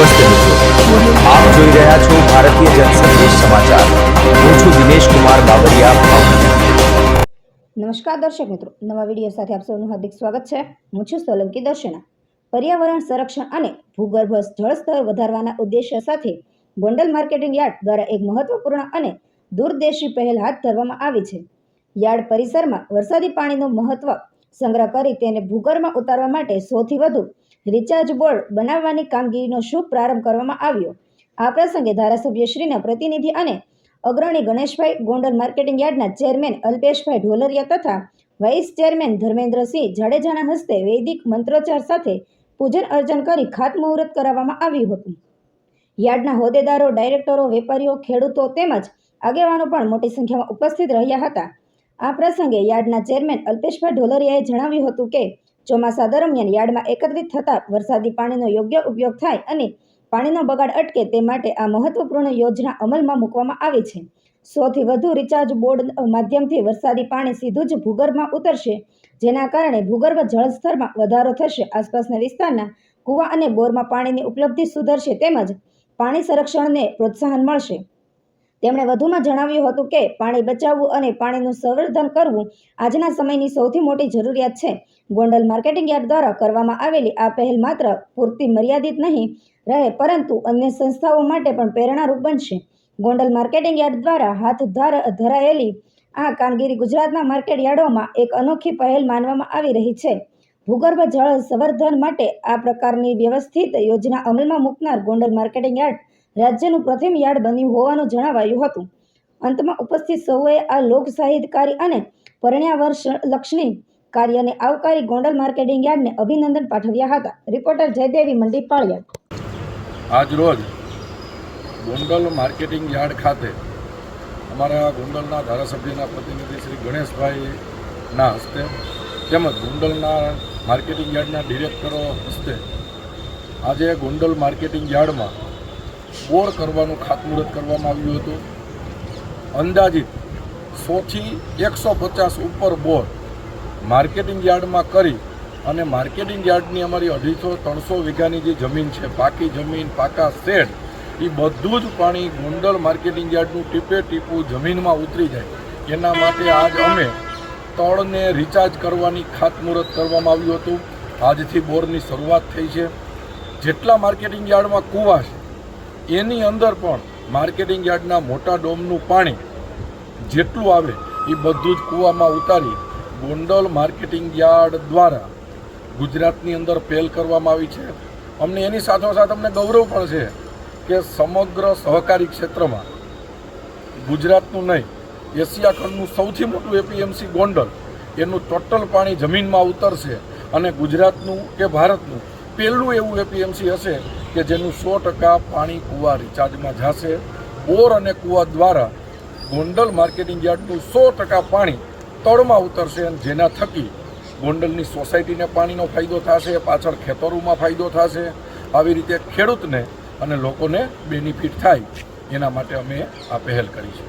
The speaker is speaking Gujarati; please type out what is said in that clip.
નમસ્તે મિત્રો, આપ જોઈ રહ્યા છો ભારતીય જનસંદેશ સમાચાર। હું છું દિનેશ કુમાર બાબરિયા, ભાવનગર। નમસ્કાર દર્શક મિત્રો, નવા વિડીયો સાથે આપ સૌનું હાર્દિક સ્વાગત છે। હું છું સોલંકી દર્શના। પર્યાવરણ સંરક્ષણ અને ભૂગર્ભ જળસ્તર વધારવાના ઉદ્દેશ્ય સાથે ગોંડલ માર્કેટિંગ યાર્ડ દ્વારા એક મહત્વપૂર્ણ અને દૂરદેશી પહેલ હાથ ધરવામાં આવી છે। યાર્ડ પરિસરમાં વરસાદી પાણીનો મહત્વ સંગ્રહ કરી તેને ભૂગર્ભમાં ઉતારવા માટે સૌથી વધુ રિચાર્જ બોર્ડ બનાવવાની કામગીરીનો શુભ પ્રારંભ કરવામાં આવ્યો। આ પ્રસંગે ધારાસભ્યશ્રીના પ્રતિનિધિ અને અગ્રણી ગણેશભાઈ, ગોંડલ માર્કેટિંગ યાર્ડના ચેરમેન અલ્પેશભાઈ ઢોલરિયા તથા વાઇસ ચેરમેન ધર્મેન્દ્રસિંહ જાડેજાના હસ્તે વૈદિક મંત્રોચ્ચાર સાથે પૂજન અર્ચન કરી ખાતમુહૂર્ત કરાવવામાં આવ્યું હતું। યાર્ડના હોદ્દેદારો, ડાયરેક્ટરો, વેપારીઓ, ખેડૂતો તેમજ આગેવાનો પણ મોટી સંખ્યામાં ઉપસ્થિત રહ્યા હતા। આ પ્રસંગે યાર્ડના ચેરમેન અલ્પેશભાઈ ઢોલરિયાએ જણાવ્યું હતું કે ચોમાસા દરમિયાન યાર્ડમાં એકત્રિત થતા વરસાદી પાણીનો યોગ્ય ઉપયોગ થાય અને પાણીનો બગાડ અટકે તે માટે આ મહત્વપૂર્ણ યોજના અમલમાં મૂકવામાં આવી છે। સૌથી વધુ રિચાર્જ બોર્ડ માધ્યમથી વરસાદી પાણી સીધું જ ભૂગર્ભમાં ઉતરશે, જેના કારણે ભૂગર્ભ જળસ્તરમાં વધારો થશે, આસપાસના વિસ્તારના કૂવા અને બોરમાં પાણીની ઉપલબ્ધિ સુધરશે તેમજ પાણી સંરક્ષણને પ્રોત્સાહન મળશે। તેમણે વધુમાં જણાવ્યું હતું કે પાણી બચાવવું અને પાણીનું સંવર્ધન કરવું આજના સમયની સૌથી મોટી જરૂરિયાત છે। ગોંડલ માર્કેટિંગ યાર્ડ દ્વારા કરવામાં આવેલી આ પહેલ માત્ર પૂરતી મર્યાદિત નહીં રહે પરંતુ અન્ય સંસ્થાઓ માટે પણ પ્રેરણારૂપ બનશે। ગોંડલ માર્કેટિંગ યાર્ડ દ્વારા હાથ ધરાયેલી આ કામગીરી ગુજરાતના માર્કેટ યાર્ડોમાં એક અનોખી પહેલ માનવામાં આવી રહી છે। ભૂગર્ભ જળ સંવર્ધન માટે આ પ્રકારની વ્યવસ્થિત યોજના અમલમાં મૂકનાર ગોંડલ માર્કેટિંગ યાર્ડ રાજ્યનું પ્રથમ યાર્ડ બન્યું હોવાનું જણાવાયું હતું। અંતમાં ઉપસ્થિત સૌએ આ લોકસાહિત્યકારી અને પર્યાવરણલક્ષી કાર્યને આવકારી ગોંડલ માર્કેટિંગ યાર્ડને અભિનંદન પાઠવ્યા હતા। રિપોર્ટર જયદેવી મંડી પાળિયાદ। આજ રોજ ગોંડલ માર્કેટિંગ યાર્ડ ખાતે અમારા ગોંડલના ધારાસભ્યના પ્રતિનિધિ શ્રી ગણેશભાઈના હસ્તે તેમજ ગોંડલના માર્કેટિંગ યાર્ડના ડિરેક્ટરો હસ્તે આજે ગોંડલ માર્કેટિંગ યાર્ડમાં બોર કરવાનું ખાતમુહૂર્ત કરવામાં આવ્યું હતું। અંદાજિત 100થી 150 ઉપર બોર માર્કેટિંગ યાર્ડમાં કરી અને માર્કેટિંગ યાર્ડની અમારી 250-300 વીઘાની જે જમીન છે, પાકી જમીન, પાકા શેડ, એ બધું જ પાણી ગોંડલ માર્કેટિંગ યાર્ડનું ટીપે ટીપું જમીનમાં ઉતરી જાય એના માટે આજ અમે તળને રિચાર્જ કરવાની ખાતમુહૂર્ત કરવામાં આવ્યું હતું। આજથી બોરની શરૂઆત થઈ છે। જેટલા માર્કેટિંગ યાર્ડમાં કૂવા છે એની અંદર પણ માર્કેટિંગ યાર્ડના મોટા ડોમનું પાણી જેટલું આવે એ બધું જ કૂવામાં ઉતારી ગોંડલ માર્કેટિંગ યાર્ડ દ્વારા ગુજરાતની અંદર પહેલ કરવામાં આવી છે। અમને એની સાથોસાથ અમને ગૌરવ પણ છે કે સમગ્ર સહકારી ક્ષેત્રમાં ગુજરાતનું નહીં, એશિયા ખંડનું સૌથી મોટું એપીએમસી ગોંડલ, એનું ટોટલ પાણી જમીનમાં ઉતરશે અને ગુજરાતનું કે ભારતનું પહેલું એવું એપીએમસી હશે કે જેનું 100% પાણી કૂવા રિચાર્જમાં જશે। બોર અને કૂવા દ્વારા ગોંડલ માર્કેટિંગ યાર્ડનું 100% પાણી તળમાં ઉતરશે અને જેના થકી ગોંડલની સોસાયટીને પાણીનો ફાયદો થશે, પાછળ ખેતરોમાં ફાયદો થશે। આવી રીતે ખેડૂતને અને લોકોને બેનિફિટ થાય એના માટે અમે આ પહેલ કરી છે।